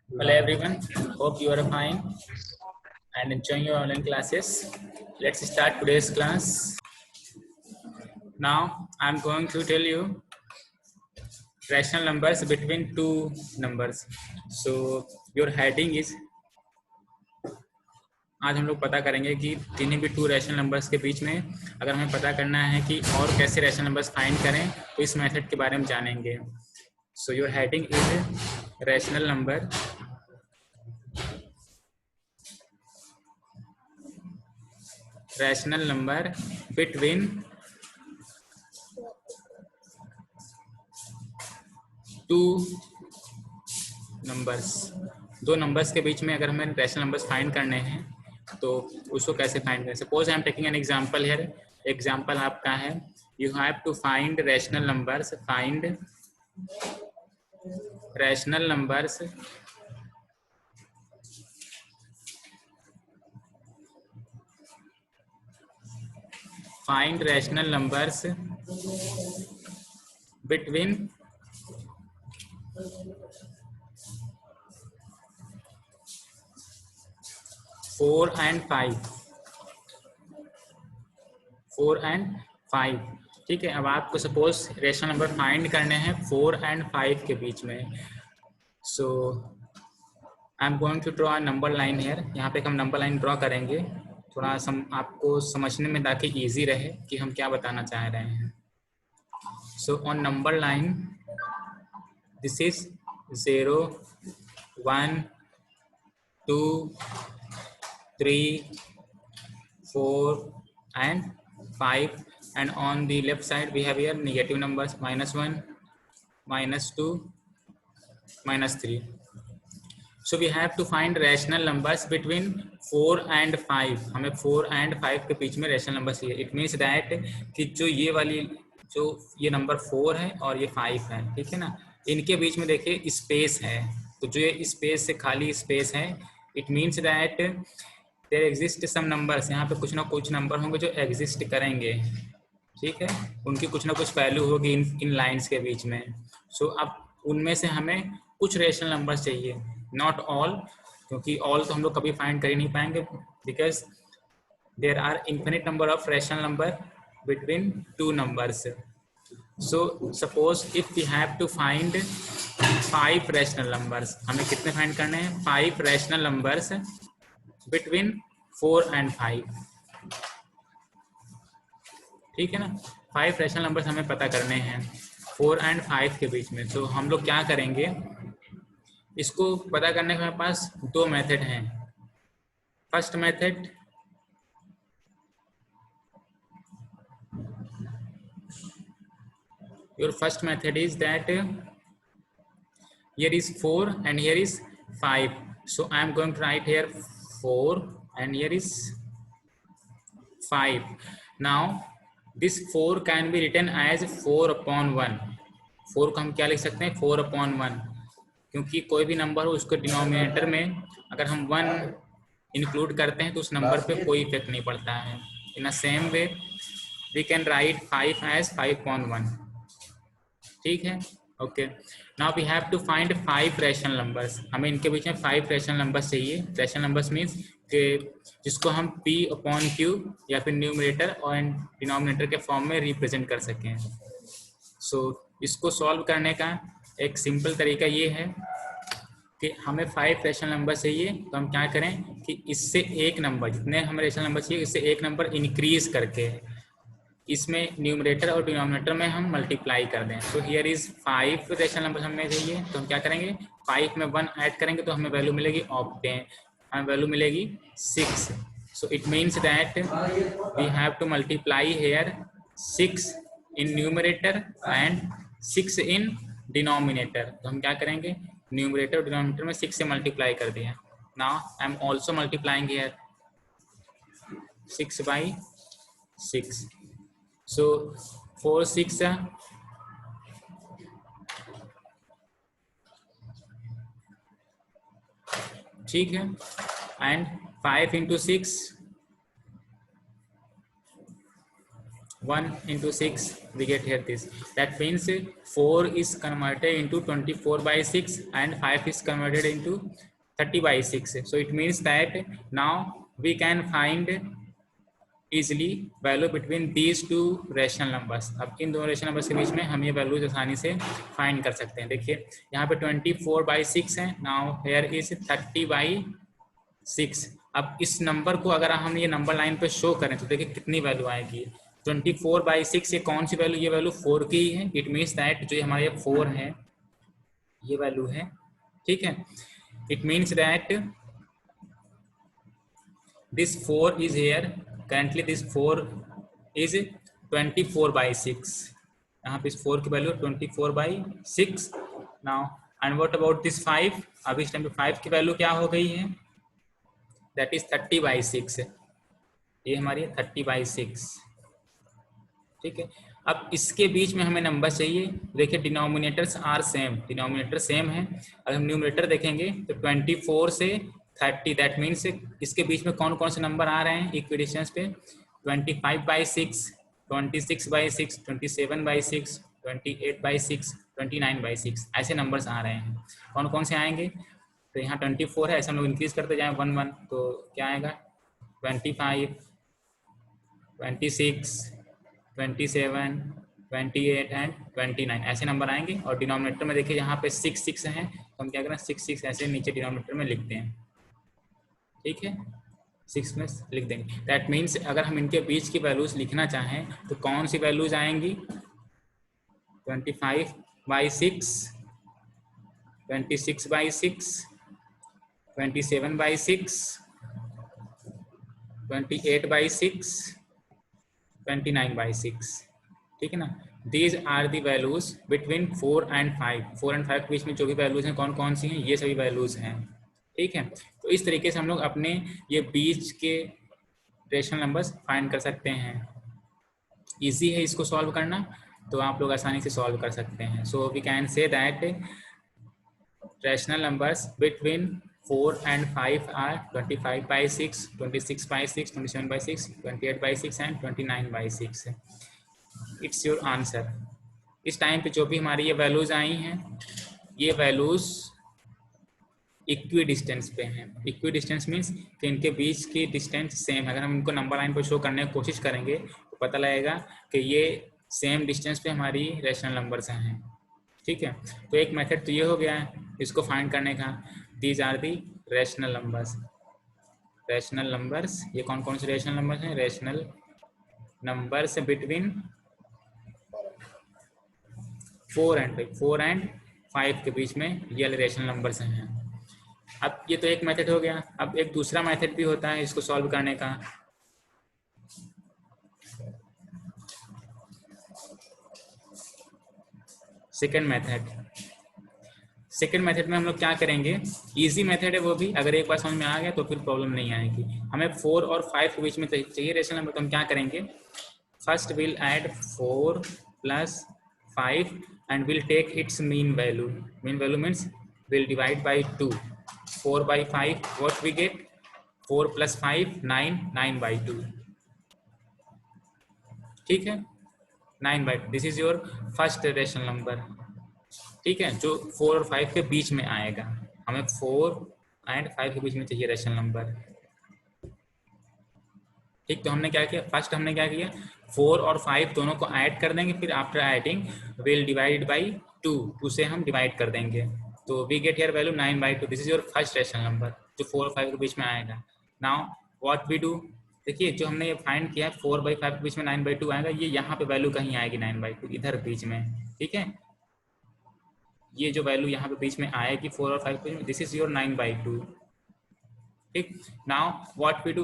Hello everyone, hope you are fine and enjoying your online classes. Let's start today's class. Now I'm going to tell you rational numbers between two numbers. So your heading is आज हम लोग पता करेंगे कि तीनों भी to rational numbers के बीच में अगर हमें पता करना है कि और कैसे रैशनल नंबर्स फाइंड करें तो इस मेथड के बारे में जानेंगे. So your heading is rational number between two numbers. दो नंबर्स के बीच में अगर हमें रैशनल नंबर्स फाइंड करने हैं तो उसको कैसे फाइंड करें. Suppose I am taking an example here. Example आपका है you have to find rational numbers. Find rational numbers between 4 and 5. 4 and 5. ठीक है. अब आपको सपोज रैशनल नंबर फाइंड करने हैं 4 and 5 के बीच में. So I am going to draw a number line here. यहाँ पे हम नंबर लाइन ड्रॉ करेंगे थोड़ा आपको समझने में ताकि इजी रहे कि हम क्या बताना चाह रहे हैं. So on number line this is 0, 1, 2, 3, 4 and 5, and on the left side we have here negative numbers -1, -2, -3. So we have to find rational numbers between 4 and 5. हमें 4 and 5 के बीच में rational numbers चाहिए. It means that कि जो ये number 4 है और ये 5 है, ठीक है ना, इनके बीच में देखिए स्पेस है. तो जो ये स्पेस से खाली स्पेस है it means that there exist some numbers. यहाँ पे कुछ ना कुछ नंबर होंगे जो एग्जिस्ट करेंगे, ठीक है, उनकी कुछ ना कुछ वैल्यू होगी इन लाइंस के बीच में. सो अब उनमें से हमें कुछ रेशनल नंबर्स चाहिए, नॉट ऑल, क्योंकि ऑल तो हम लोग कभी फाइंड कर ही नहीं पाएंगे because there are infinite number of rational number between two numbers. So suppose if we have to find 5 rational numbers. हमें कितने फाइंड करने हैं? 5 रैशनल नंबर्स बिटवीन 4 and 5. ठीक है ना. 5 रैशनल नंबर्स हमें पता करने हैं 4 and 5 के बीच में. तो हम लोग क्या करेंगे, इसको पता करने के हमारे पास दो मेथड हैं. First method your first method is that here is 4 and here is 5. So I am going to write here 4 and here is 5. Now this 4 can be written as 4/1. 4 को हम क्या लिख सकते हैं? 4/1, क्योंकि कोई भी नंबर हो उसको डिनोमिनेटर में अगर हम 1 इंक्लूड करते हैं तो उस नंबर पे कोई इफेक्ट नहीं पड़ता है. In a same way we can write 5 as 5/1. ठीक है. Okay. Now we have to find 5 rational numbers. हमें इनके बीच में 5 रैशनल नंबर्स चाहिए. रैशनल नंबर्स मीन्स कि जिसको हम P/Q या फिर न्यूमरेटर और डिनोमिनेटर के फॉर्म में रिप्रेजेंट कर सकें. सो इसको सॉल्व करने का एक सिंपल तरीका ये है कि हमें 5 रैशनल नंबर चाहिए. तो हम क्या करें कि इससे एक नंबर, जितने हमें रैशनल नंबर चाहिए इससे एक नंबर इंक्रीज करके इसमें न्यूमरेटर और डिनोमिनेटर में हम मल्टीप्लाई कर दें. तो हियर इज 5 रैशनल नंबर हमें चाहिए. तो हम क्या करेंगे, 5 में 1 ऐड करेंगे तो हमें वैल्यू मिलेगी ऑफ 10. हमें वैल्यू मिलेगी 6. So it means that we have to multiply here 6 in numerator and 6 in denominator. तो हम क्या करेंगे, न्यूमरेटर और डिनोमिनेटर में 6 से मल्टीप्लाई कर दिया. Now I am also multiplying here 6/6. So 4 6 ठीक है, and 5 into 6 1 into 6, we get here this. That means 4 is converted into 24 by 6 and 5 is converted into 30 by 6. So it means that now we can find easily value between these two rational numbers. अब इन दोनों rational numbers के बीच में हम ये values आसानी से find कर सकते हैं. देखिए यहाँ पे 24 by 6 है. Now here is 30 by 6. अब इस नंबर को अगर हम ये नंबर लाइन पे शो करें तो देखिए कितनी वैल्यू आएगी. 24 by 6 ये कौन सी वैल्यू, ये वैल्यू 4 की ही है. इट मीन्स दैट जो हमारा ये 4 है ये वैल्यू है. ठीक है, it means that this 4 is here. Currently this 4 is 24 by 6. यहाँ पे इस 4 की value 24 by 6. Now and what about this 5? अब इस टाइम पे 5 की वैल्यू क्या हो गई है? That is 30 by 6. ये हमारी 30 by 6. ठीक है, अब इसके बीच में हमें नंबर चाहिए. देखिए denominators are same, denominator same है. अगर हम न्यूमरेटर देखेंगे तो 24 से 30, दैट मीन्स इसके बीच में कौन कौन से नंबर आ रहे हैं इक्वी डिस्टेंस पे? 25 by 6, 26 by 6, 27 by 6, 28 by 6, 29 by 6, ऐसे नंबर्स आ रहे हैं. कौन कौन से आएंगे? तो यहाँ 24 है, ऐसे हम लोग इंक्रीज करते जाएं 1 1, तो क्या आएगा? 25, 26, 27, 28 एंड 29 ऐसे नंबर आएंगे. और डिनोमिनेटर में देखिए यहाँ पे 6 6 हैं, तो हम क्या करें 6 6 ऐसे नीचे डिनोमिनेटर में लिखते हैं. ठीक है, 6 में लिख देंगे. दैट मीन्स अगर हम इनके बीच की वैल्यूज लिखना चाहें तो कौन सी वैल्यूज आएंगी? 25 by 6, 26 by 6, 27 by 6, 28 by 6, 29 by 6. ठीक है ना. These are the values between 4 and 5. 4 and 5 के बीच में जो भी वैल्यूज हैं कौन कौन सी हैं? ये सभी वैल्यूज हैं. ठीक है, तो इस तरीके से हम लोग अपने ये बीच के रेशनल नंबर्स फाइंड कर सकते हैं. इजी है इसको सॉल्व करना, तो आप लोग आसानी से सॉल्व कर सकते हैं. So we can say that rational numbers between 4 and 5 are 25 by 6, 26 by 6, 27 by 6, 28 by 6 and 29 by 6. It's your answer. इस टाइम पे जो भी हमारी ये वैल्यूज आई हैं ये वैल्यूज इक्वी डिस्टेंस पे हैं. इक्वी डिस्टेंस मीन्स कि इनके बीच की डिस्टेंस सेम है. अगर हम इनको नंबर लाइन पर शो करने की कोशिश करेंगे तो पता लगेगा कि ये सेम डिस्टेंस पे हमारी रेशनल नंबर्स हैं. ठीक है, तो एक मेथड तो ये हो गया है इसको फाइंड करने का. These are the rational numbers. Rational numbers ये कौन कौन से रेशनल नंबर्स हैं? रेशनल नंबर्स बिटवीन 4 and 5 के बीच में ये रेशनल नंबर्स हैं. अब ये तो एक मेथड हो गया. अब एक दूसरा मेथड भी होता है इसको सॉल्व करने का. सेकंड मेथड में हम लोग क्या करेंगे? इजी मेथड है वो भी, अगर एक बार समझ में आ गया तो फिर प्रॉब्लम नहीं आएगी. हमें 4 और 5 के बीच में चाहिए रेशनल नंबर, तो हम क्या करेंगे? First will add 4 plus 5 and we'll take its mean value. Mean value means we'll divide by 2. 4 by 5, what we get? 4 plus 5, 9, 9 by 2. ठीक है, 9 by 2. This is your first rational number. ठीक है, जो 4 और 5 के बीच में आएगा. हमें 4 and 5 के बीच में चाहिए रेशनल नंबर. ठीक, तो हमने क्या किया? फर्स्ट हमने क्या किया? 4 और 5 दोनों को ऐड कर देंगे, फिर after adding will divide by 2 से हम डिवाइड कर देंगे. तो we get here value 9 by 2. This is your first rational number जो 4 और 5 के बीच में आएगा. Now what we do? देखिए जो हमने ये फाइंड किया 4 by 5 के बीच में 9 by 2 आएगा, ये यहाँ पे वैल्यू कहीं आएगी 9 by 2 इधर बीच में. ठीक है, ये जो वैल्यू यहाँ पे बीच में आएगी 4 और 5 के बीच में, दिस इज योर 9 by 2. ठीक, नाउ व्हाट वी डू?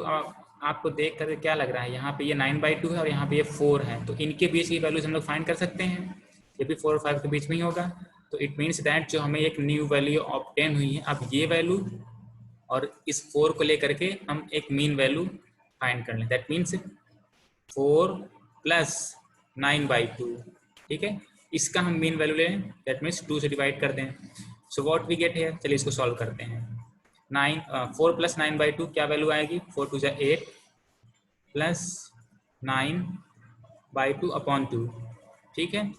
आपको देख कर क्या लग रहा है? यहाँ पे ये 9 by 2 है और यहाँ पे ये 4 है, तो इनके बीच की वैल्यूज हम लोग फाइंड कर सकते हैं. ये भी 4 और 5 के बीच में ही होगा. तो इट मीन्स दैट जो हमें एक न्यू वैल्यू ऑब्टेन हुई है, अब ये वैल्यू और इस 4 को लेकर के हम एक मीन वैल्यू फाइंड कर लें. That means 4 plus 9 by 2. ठीक है, इसका हम मीन वैल्यू लें, दैट मीन्स 2 से डिवाइड कर दें. So what we get here? चलिए इसको सॉल्व करते हैं. 4 plus 9 by 2 क्या वैल्यू आएगी? 4 2 8 plus 9 बाई 2 अपॉन 2, ठीक है।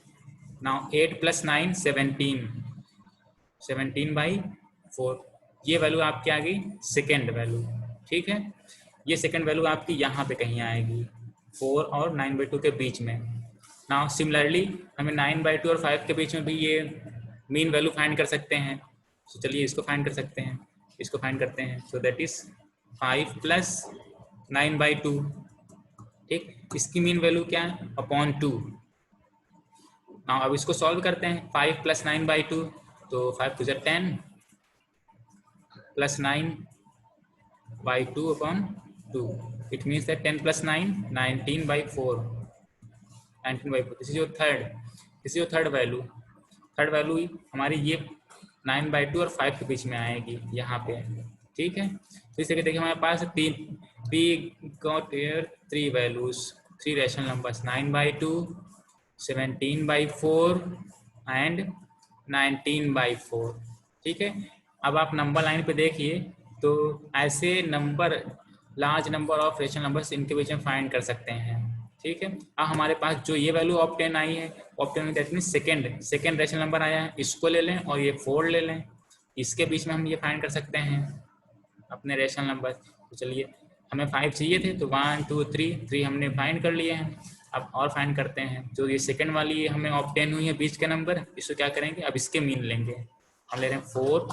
नाउ 8 + 9 17, 17/4, ये वैल्यू आपकी आ गई सेकेंड वैल्यू, ठीक है। ये सेकेंड वैल्यू आपकी यहाँ पे कहीं आएगी 4 और 9/2 के बीच में। नाउ सिमिलरली हमें 9/2 और 5 के बीच में भी ये मीन वैल्यू फाइंड कर सकते हैं। तो चलिए इसको फाइंड कर सकते हैं, इसको फाइंड करते हैं। सो दैट इज 5 + 9/2, ठीक। इसकी मीन वैल्यू क्या है अपॉन 2। नाउ अब इसको सॉल्व करते हैं। 5 + 9/2, तो 5 × 10 + 9/2 upon 2. It means that 10 + 9 19/4, 19/4। This is your third, this is your third value. Third value हमारी ये 9/2 और 5 के बीच में आएगी यहाँ पे, ठीक है। तो इस तरीके देखिए हमारे पास we got here 3 values, 3 rational numbers, 9/2, 17/4 and 19/4, ठीक है। अब आप नंबर लाइन पे देखिए तो ऐसे number, large number of rational numbers इनके बीच में फाइंड कर सकते हैं, ठीक है। अब हमारे पास जो ये वैल्यू ऑब्टेन आई है, obtain that means second rational number आया है, इसको ले लें और ये 4 ले लें, इसके बीच में हम ये फाइंड कर सकते हैं अपने रेशनल नंबर। तो चलिए हमें 5 चाहिए थे, तो 1 2 3 हमने फाइंड कर लिए हैं। अब और फाइंड करते हैं, जो ये सेकेंड वाली हमें ऑब्टेन हुई है बीच के नंबर, इसको क्या करेंगे, अब इसके मीन लेंगे। हम ले रहे हैं 4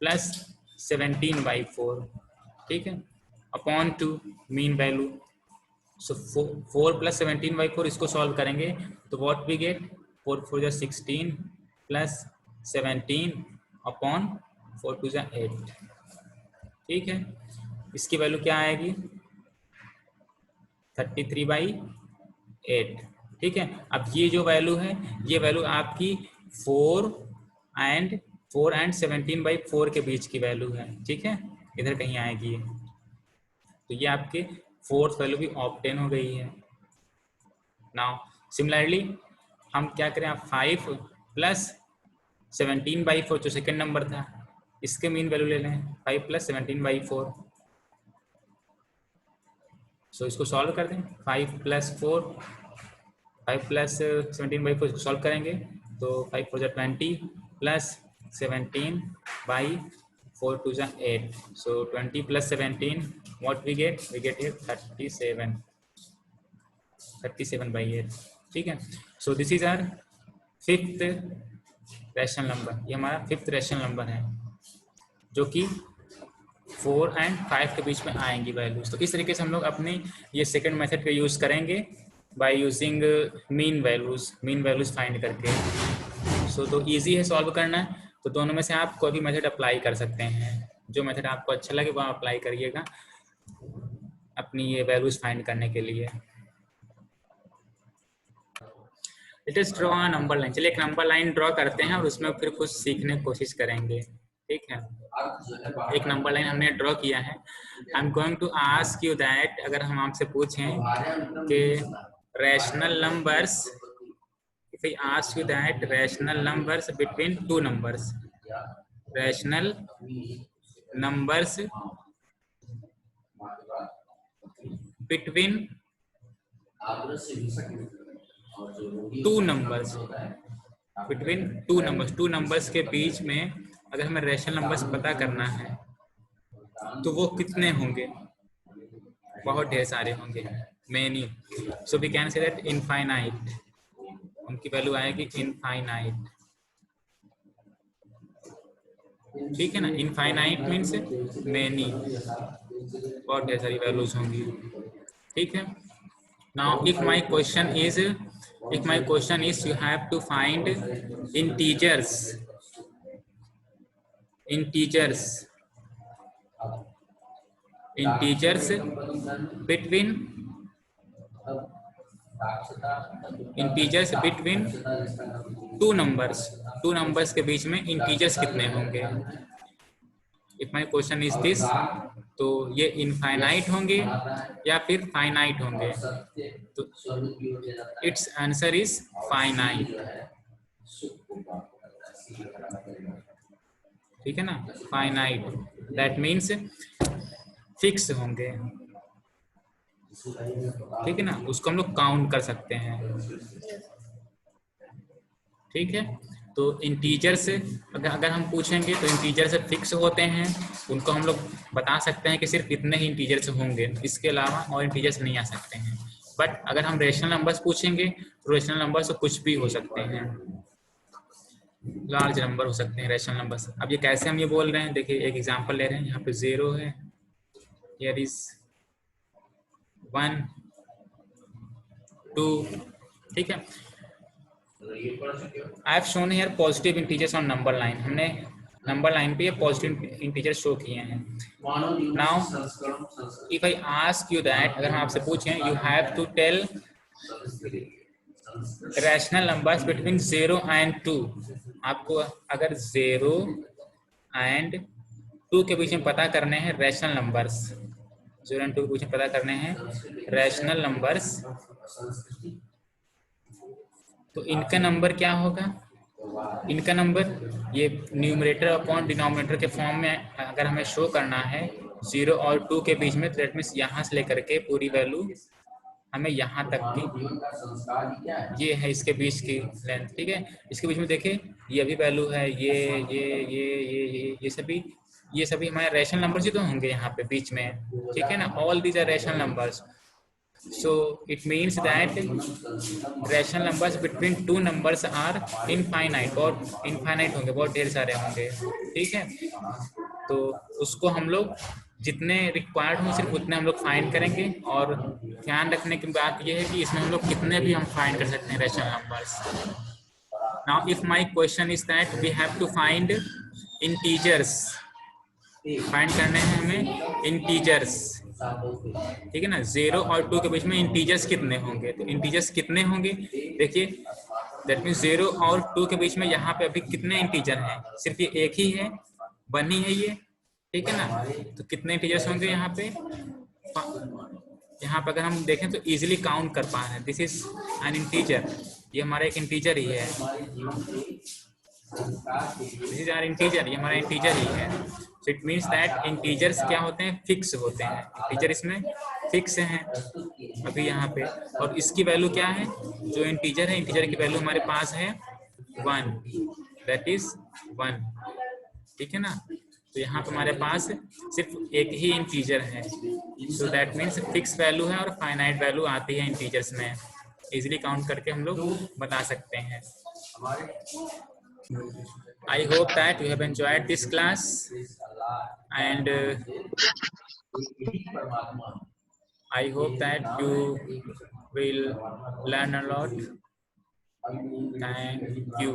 + 17/4, ठीक है, अपॉन 2 मीन वैल्यू। सो 4 + 17/4 इसको सॉल्व करेंगे तो व्हाट वी गेट, 4 4 = 16 + 17 अपॉन 4 2 = 8, ठीक है। इसकी वैल्यू क्या आएगी 33/8, ठीक है। अब ये जो वैल्यू है, ये वैल्यू आपकी 4 एंड 17/4 के बीच की वैल्यू है, ठीक है, इधर कहीं आएगी। तो ये आपके फोर्थ वैल्यू भी ऑब्टेन हो गई है। नाउ सिमिलरली हम क्या करें, आप 5 + 17/4 जो सेकेंड नंबर था, इसके मीन वैल्यू ले लें 5 + 17/4। सो इसको सॉल्व कर दें, 5 + 4, 5 + 17/4 इसको सॉल्व करेंगे तो 5 4 = 20 + 17/4 2 = 8। सो 20 + 17 what we get here 37/8, ठीक है। So this is our fifth rational number, ये हमारा फिफ्थ रैशनल नंबर है जो कि 4 एंड 5 के बीच में आएंगी वैल्यूज। तो इस तरीके से हम लोग अपने ये सेकंड मेथड का यूज़ करेंगे by using mean values find करके। सो तो इजी है सॉल्व करना, तो दोनों में से आप कोई भी मेथड अप्लाई कर सकते हैं, जो मेथड आपको अच्छा लगे वो अप्लाई करिएगा अपनी ये वैल्यूज फाइंड करने के लिए। Let us draw a number line. चलिए एक नंबर लाइन ड्रॉ करते हैं और उसमें फिर कुछ सीखने की कोशिश करेंगे, ठीक है। एक नंबर लाइन हमने ड्रॉ किया है। I am going to ask you that, अगर हम आपसे पूछें कि rational numbers, if I ask you that rational numbers between two numbers, rational numbers between two numbers, between two numbers के बीच में अगर हमें रैशनल नंबर्स पता करना है तो वो कितने होंगे, बहुत ढेर सारे होंगे, many. So we can say that infinite, उनकी वैल्यू आएगी इनफाइनाइट, ठीक है ना। इनफाइनाइट मीन्स मेनी, बहुत ढेर सारी वैल्यूज होंगी, ठीक है। Now if my question is you have to find integers between to numbers के बीच में इंटीजर्स कितने होंगे। If my question is this, तो ये इनफाइनाइट होंगे या फिर फाइनाइट होंगे, तो इट्स आंसर इज फाइनाइट, ठीक है ना। फाइनाइट दैट मीन्स फिक्स होंगे, ठीक है ना, उसको हम लोग काउंट कर सकते हैं। ठीक है, तो इंटीजर से अगर हम पूछेंगे तो इंटीजर से फिक्स होते हैं, उनको हम लोग बता सकते हैं कि सिर्फ इतने ही इंटीजर से होंगे, इसके अलावा और इंटीजर से नहीं आ सकते हैं। बट अगर हम रेशनल नंबर्स पूछेंगे तो रेशनल नंबर से कुछ भी हो सकते हैं, लार्ज नंबर हो सकते हैं रेशनल नंबर्स। अब ये कैसे हम ये बोल रहे हैं, देखिए एक एग्जांपल ले रहे हैं, यहाँ पे 0 है, हियर इज 1 2, ठीक है। I have shown here positive integers on number line, हमने नंबर लाइन पे ये पॉजिटिव इंटीजर शो किए हैं। Now if I ask you that, अगर हम आपसे पूछें you have to tell rational numbers between 0 and 2, आपको अगर 0 एंड 2 के बीच में पता करने हैं रैशनल नंबर्स, 0 एंड 2 के बीच में पता करने हैं रैशनल नंबर्स, तो इनका नंबर क्या होगा? इनका नंबर ये न्यूमरेटर अपॉन डिनोमिनेटर के फॉर्म में अगर हमें शो करना है 0 और 2 के बीच में, तो दैट मीन्स यहाँ से लेकर के पूरी वैल्यू हमें यहाँ तक की, ये है इसके बीच की लेंथ, ठीक है। इसके बीच में देखिए ये भी वैल्यू है, ये सभी हमारे रैशनल नंबर्स ही तो होंगे यहाँ पे बीच में, ठीक है ना, all these are rational numbers. So it means that rational numbers between two numbers are infinite, बहुत infinite होंगे, बहुत ढेर सारे होंगे, ठीक है। तो उसको हम लोग जितने रिक्वायर्ड हों सिर्फ उतने हम लोग फाइंड करेंगे, और ध्यान रखने की बात यह है कि इसमें हम लोग कितने भी हम फाइंड कर सकते हैं rational numbers. Now if my question is that we have to find integers, find करने हैं हमें इंटीजर्स, ठीक है ना, 0 और 2 के बीच में इंटीजर्स कितने होंगे, तो इंटीजर्स कितने होंगे देखिए, दैट मीन्स 0 और 2 के बीच में यहाँ पे अभी कितने इंटीजर हैं, सिर्फ ये एक ही है, 1 ही है ये, ठीक है ना। तो कितने इंटीजर्स होंगे यहाँ पे, यहाँ पे अगर हम देखें तो इजीली काउंट कर पा रहे हैं, दिस इज एन इंटीजर, ये हमारा एक इंटीजर ही है, दिस इज आवर इंटीजर, ये हमारा इंटीजर ही है। सो इट मीन्स दैट इंटीजर्स क्या होते हैं, फिक्स होते हैं, इंटीजर इसमें फिक्स हैं अभी यहाँ पे, और इसकी वैल्यू क्या है, जो इंटीजर है इंटीजर की वैल्यू हमारे पास है 1, दैट इज 1, ठीक है ना। तो यहाँ पे हमारे पास सिर्फ एक ही इंटीजर है, so that means fix value है और फाइनाइट वैल्यू आती है इंटीजर्स में, इजीली काउंट करके हम लोग बता सकते हैं। I hope that you have enjoyed this class, and I hope that you will learn a lot. Thank you.